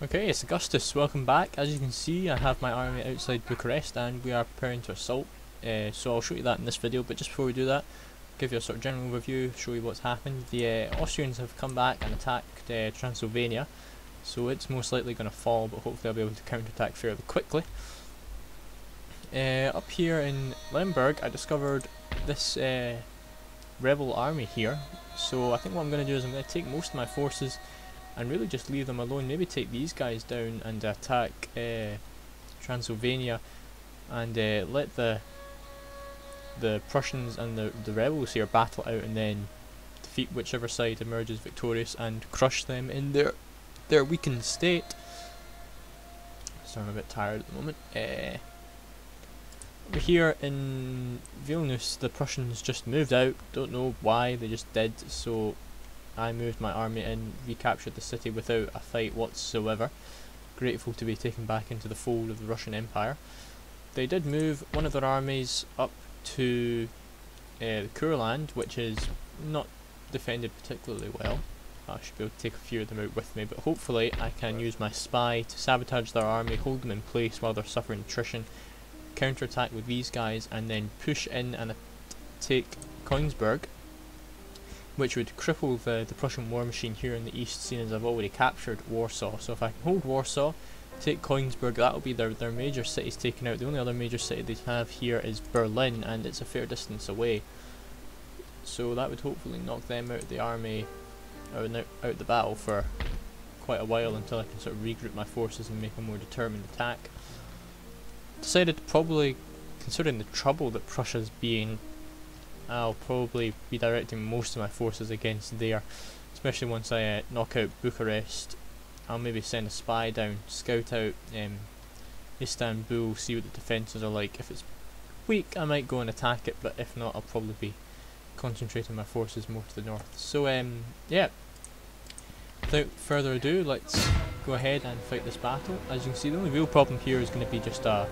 Okay, it's Augustus, welcome back. As you can see, I have my army outside Bucharest and we are preparing to assault. So I'll show you that in this video, but just before we do that, give you a sort of general overview, show you what's happened. The Austrians have come back and attacked Transylvania, so it's most likely going to fall, but hopefully I'll be able to counterattack fairly quickly. Up here in Lemberg, I discovered this rebel army here, so I think what I'm going to do is I'm going to take most of my forces and really just leave them alone. Maybe take these guys down and attack Transylvania, and let the Prussians and the rebels here battle out, and then defeat whichever side emerges victorious and crush them in their weakened state. So I'm a bit tired at the moment. Over here in Vilnius, the Prussians just moved out. Don't know why, they just did. So I moved my army in, recaptured the city without a fight whatsoever. Grateful to be taken back into the fold of the Russian Empire. They did move one of their armies up to the Kurland, which is not defended particularly well. I should be able to take a few of them out with me, but hopefully I can use my spy to sabotage their army, hold them in place while they're suffering attrition, counterattack with these guys, and then push in and take Königsberg, which would cripple the Prussian war machine here in the east, seeing as I've already captured Warsaw. So if I can hold Warsaw, take Königsberg, that'll be their major cities taken out. The only other major city they have here is Berlin, and it's a fair distance away. So that would hopefully knock them out of the army, out of the battle for quite a while, until I can sort of regroup my forces and make a more determined attack. Decided to probably, considering the trouble that Prussia's being, I'll probably be directing most of my forces against there, especially once I knock out Bucharest. I'll maybe send a spy down, scout out Istanbul, see what the defences are like. If it's weak, I might go and attack it, but if not, I'll probably be concentrating my forces more to the north. So yeah, without further ado, let's go ahead and fight this battle. As you can see, the only real problem here is going to be just a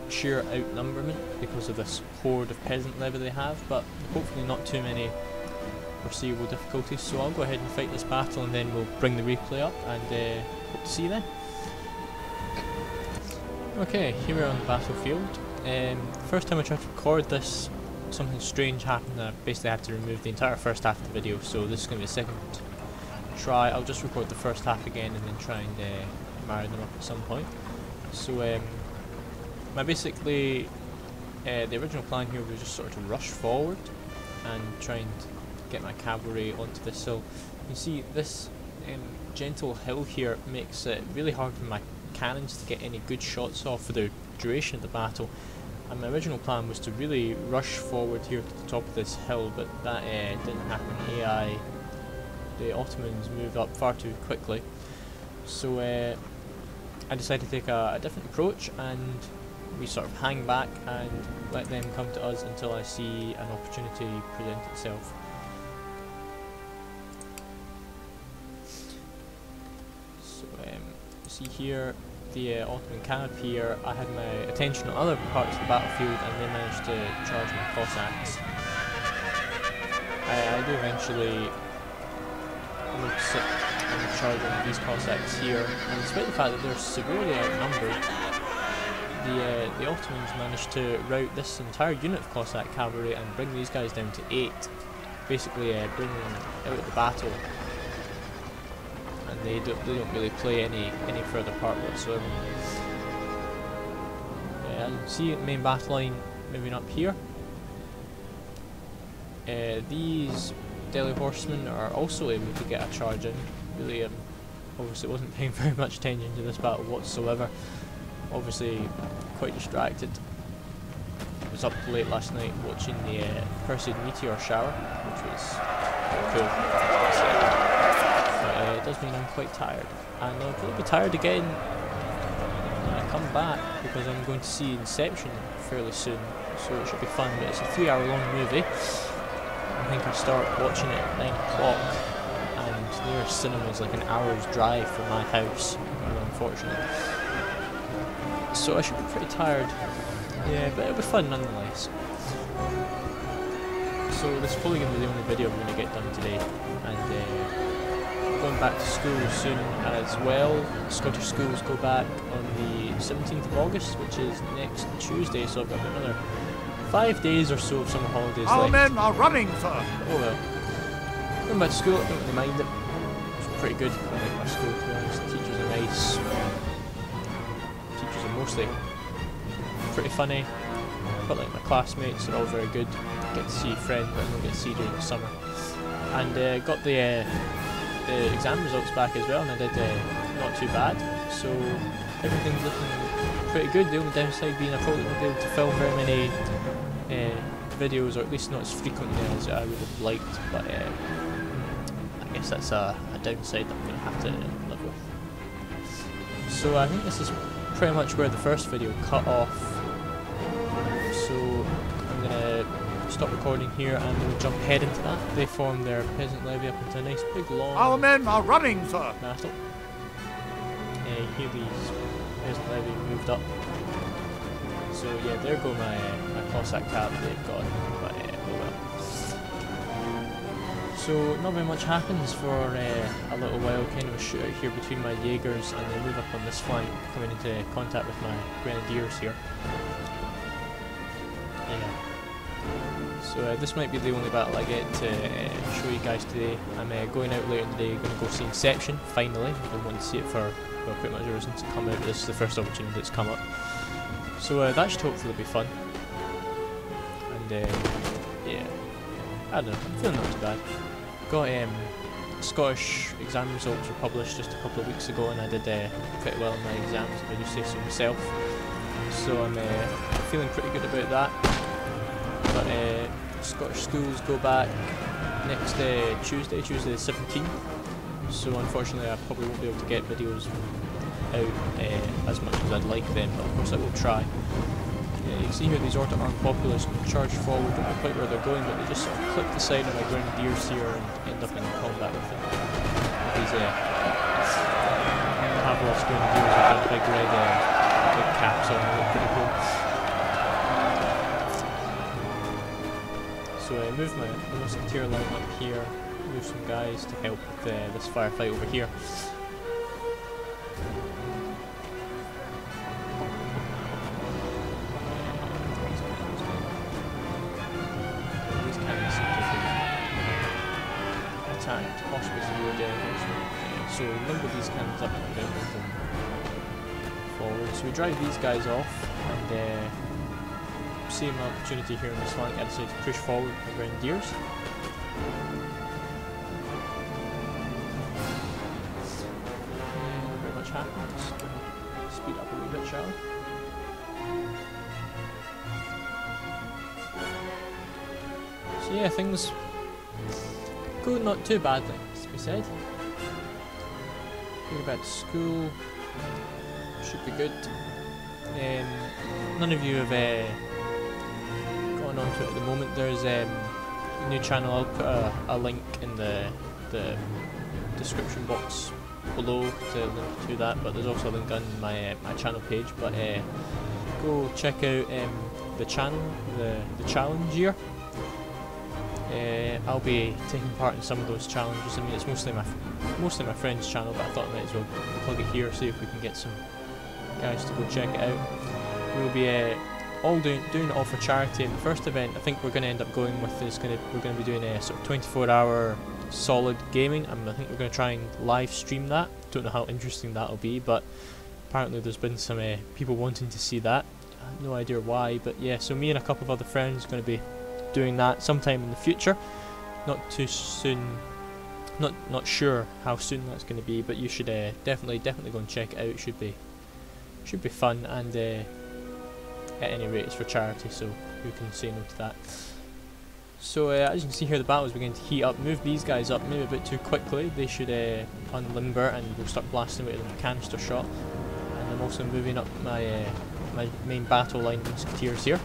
sheer outnumberment because of this horde of peasant levy they have, but hopefully not too many foreseeable difficulties. So I'll go ahead and fight this battle, and then we'll bring the replay up, and hope to see you then. Okay, here we are on the battlefield. First time I tried to record this, something strange happened. I basically had to remove the entire first half of the video, so this is going to be the second try. I'll just record the first half again and then try and marry them up at some point. So basically, the original plan here was just sort of to rush forward and try and get my cavalry onto this hill. You see, this gentle hill here makes it really hard for my cannons to get any good shots off for the duration of the battle. And my original plan was to really rush forward here to the top of this hill, but that didn't happen. The Ottomans moved up far too quickly. So I decided to take a different approach, and we sort of hang back and let them come to us until I see an opportunity present itself. So you see here the Ottoman camp here. I had my attention on other parts of the battlefield, and they managed to charge my Cossacks. I do eventually sit and charge on these Cossacks here, and despite the fact that they're severely outnumbered, the Ottomans managed to rout this entire unit of Cossack cavalry and bring these guys down to 8, basically bringing them out of the battle, and they don't really play any further part whatsoever. As you can see, the main battle line moving up here. These Delhi horsemen are also able to get a charge in. Really, obviously wasn't paying very much attention to this battle whatsoever. Obviously quite distracted. I was up late last night watching the Perseid meteor shower, which was quite cool. But it does mean I'm quite tired, and I'll probably be tired again when I come back, because I'm going to see Inception fairly soon, so it should be fun. But it's a 3-hour long movie. I think I start watching it at 9 o'clock, and the nearest cinema is like an hour's drive from my house, unfortunately. So I should be pretty tired, yeah, but it'll be fun nonetheless. So this is probably going to be the only video I'm going to get done today, and going back to school soon as well. Scottish schools go back on the 17th of August, which is next Tuesday, so I've got another 5 days or so of summer holidays Our left. men are running, sir. Oh well. Going back to school, I don't really mind it. It's pretty good. I like my school, to be honest. The teachers are nice. Teachers are mostly pretty funny. But like my classmates, they're all very good. Get to see friends that I don't get to see during the summer. And got the exam results back as well, and I did not too bad. So everything's looking pretty good. The only downside being I probably won't be able to film very many videos, or at least not as frequently as I would have liked. But I guess that's a downside that I'm going to have to live with. So I think this is pretty much where the first video cut off. So I'm going to stop recording here and we'll jump ahead into that. They formed their peasant levy up into a nice big long Our men are running, sir. battle. Here these peasant levy moved up. So yeah, there go my Cossack cap they've got, but oh well. So not very much happens for a little while, kind of a shootout here between my Jaegers, and they move up on this flank, coming into contact with my Grenadiers here. Yeah. So this might be the only battle I get to show you guys today. I'm going out later in the day, going to go see Inception, finally. I've been wanting to see it for, well, pretty much ever since it come out. This is the first opportunity that's come up. So that should hopefully be fun. And yeah, I don't know, I'm feeling not too bad. Got Scottish exam results were published just a couple of weeks ago, and I did pretty well in my exams, if I do say so myself. So I'm feeling pretty good about that. But Scottish schools go back next Tuesday the 17th. So unfortunately I probably won't be able to get videos out as much as I'd like then, but of course I will try. You can see here these armed populace charge forward, don't know quite where they're going, but they just sort of clip the side of my Grenadiers here and end up in combat with them. These Pavlov's Grenadiers with their big red big caps on, they look pretty cool. So I move my musketeer line up here, move some guys to help with this firefight over here. These cannons seem to be attacked hospice wood so number these cannons up and then move them forward. So we drive these guys off, and seeing an opportunity here in this flank, I decided to push forward with my Grenadiers. Not very much happens. Speed up a wee bit, shall we? So yeah, things go not too badly, as we said. Going back to school should be good. None of you have onto it at the moment. There's a new channel. I'll put a link in the description box below to link to that, but there's also a link on my my channel page. But go check out the channel, the challenge year. I'll be taking part in some of those challenges. I mean, it's mostly my friend's channel, but I thought I might as well plug it here, see if we can get some guys to go check it out. We'll be all doing it all for charity. And the first event I think we're going to end up going with is we're going to be doing a sort of 24-hour solid gaming. I think we're going to try and live stream that. Don't know how interesting that'll be, but apparently there's been some people wanting to see that. I have no idea why, but yeah. So me and a couple of other friends are going to be doing that sometime in the future. Not too soon. Not sure how soon that's going to be, but you should definitely go and check it out. It should be fun, and at any rate it's for charity, so who can say no to that. So as you can see here, the battle is beginning to heat up. Move these guys up maybe a bit too quickly. They should unlimber and we'll start blasting away with a canister shot. And I'm also moving up my my main battle line musketeers here.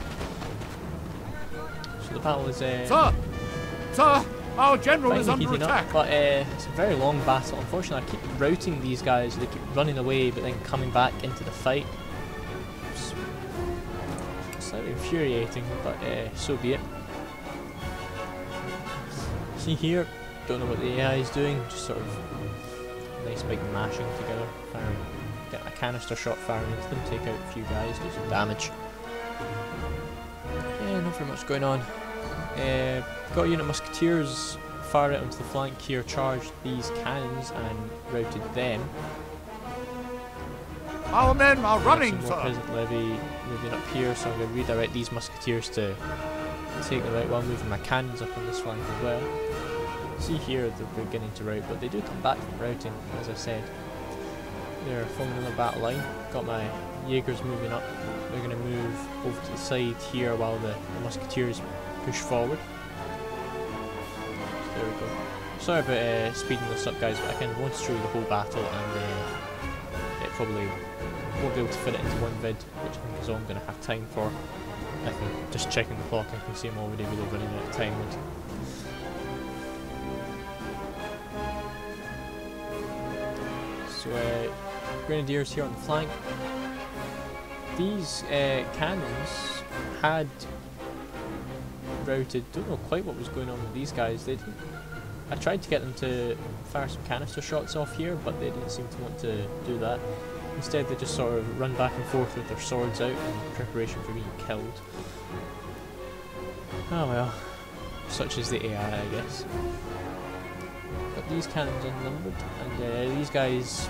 So the battle is Sir, our general is under attack. But it's a very long battle. Unfortunately, I keep routing these guys. They keep running away, but then coming back into the fight. It's slightly infuriating, but so be it. See here, don't know what the AI is doing. Just sort of nice big mashing together. Get a canister shot firing into them, take out a few guys, do some damage. Yeah, not very much going on. Got a unit of musketeers far out onto the flank here, charged these cannons and routed them. Our men are running, some more sir. peasant levy moving up here, so I'm going to redirect these musketeers to take them out while moving my cannons up on this flank as well. See here they're beginning to rout, but they do come back from routing, as I said. They're forming another battle line. Got my Jaegers moving up. They're going to move over to the side here while the musketeers push forward. So there we go. Sorry about speeding this up, guys, but I kind of wanted to show you the whole battle, and it probably won't be able to fit it into one vid, which I think is all I'm going to have time for. I can just checking the clock, I can see I'm already really running out of time. So grenadiers here on the flank. These cannons had routed. Don't know quite what was going on with these guys. They didn't. I tried to get them to fire some canister shots off here, but they didn't seem to want to do that. Instead, they just sort of run back and forth with their swords out in preparation for being killed. Oh well, such is the AI, I guess. Got these cannons unnumbered, and these guys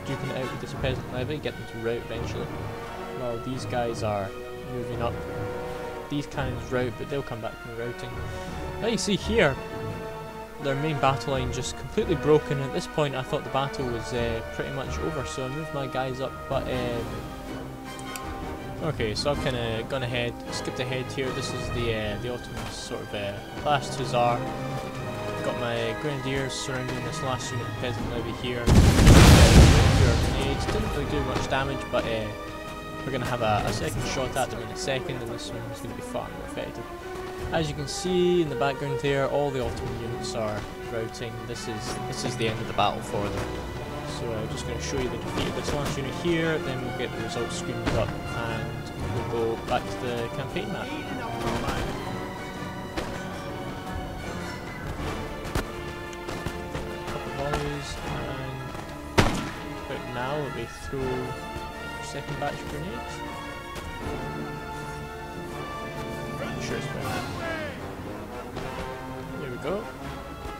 duping it out with this peasant levy, get them to rout eventually. While these guys are moving up. These cannons rout, but they'll come back from routing. Now you see here, their main battle line just completely broken. At this point I thought the battle was pretty much over, so I moved my guys up, but okay, so I've kind of gone ahead, skipped ahead here. This is the Ottoman sort of last hussar. Got my grenadiers surrounding this last unit of peasant levy here. Grenades didn't really do much damage, but we're going to have a second shot at them in a second, and this one is going to be far more effective. As you can see in the background there, all the Ottoman units are routing. This is the end of the battle for them. So I'm just going to show you the defeat of this last unit here, then we'll get the results screened up, and we'll go back to the campaign map. Couple volleys, and about now we throw second batch of grenades. Sure it's better. There we go.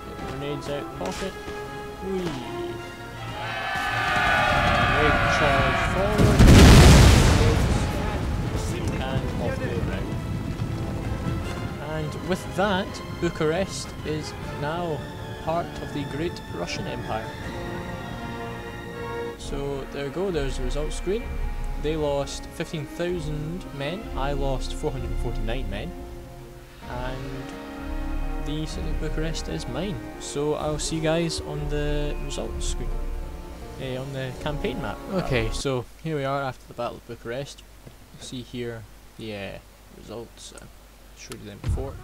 Get the grenades out of the pocket. Whee! And charge forward. And off they go. And with that, Bucharest is now part of the Great Russian Empire. So there we go, there's the results screen. They lost 15,000 men, I lost 449 men, and the city of Bucharest is mine. So I'll see you guys on the results screen, on the campaign map. Okay, so here we are after the Battle of Bucharest. You see here the results, I showed you them before.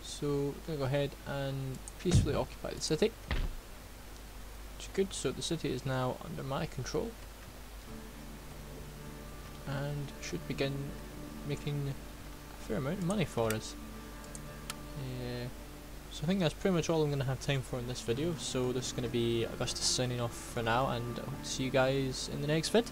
So we're going to go ahead and peacefully occupy the city. Which is good, so the city is now under my control and should begin making a fair amount of money for us. So I think that's pretty much all I'm going to have time for in this video, so this is going to be Augustus signing off for now, and I hope to see you guys in the next vid.